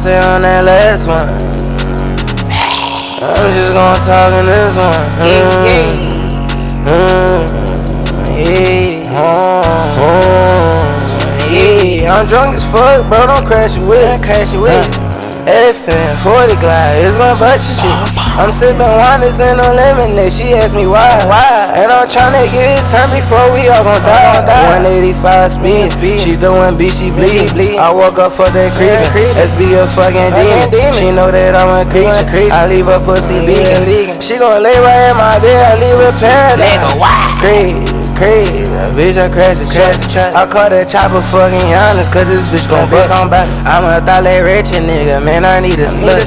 say on that last one. I'm just gonna talk in this one. I'm drunk as fuck, bro. Don't crash it with it. Elephant, 40 glide, it's my budget shit. I'm sippin' wine, it's in no lemonade. She asked me why. And I'm tryna get it turned before we all gon' die. 185 speed, she doing B, she bleed. I woke up for that creep, let's be a fucking demon. She know that I'm a creature, I leave her pussy leaking. She gon' lay right in my bed, I leave her paradise. Crazy, bitch, I crash the track. I call that chopper fucking honest, cause this bitch gon' back. I'm a thought like rich nigga, man, I need a slut.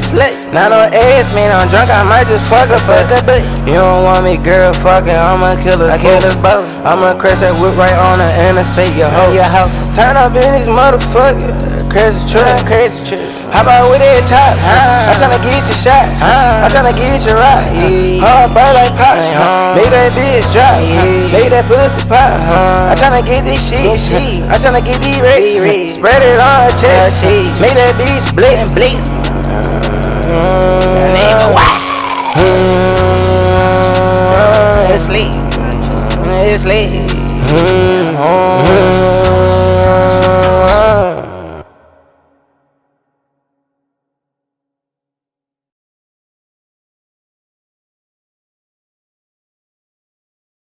Not on ass, man, I'm drunk, I might just fuck her. You don't want me, girl, fucking, I'ma kill us both. I'ma crash that whip right on the interstate, your hoe. Turn up in these motherfuckers, crazy truck. How about with that chop? I'm tryna get your shot, I'm tryna get your rock. Hard burn like pop, make that bitch drop, make that pussy pop. I'm tryna get this shit, I'm tryna get these racks, spread it on her chest, make that bitch blitz. It's lit.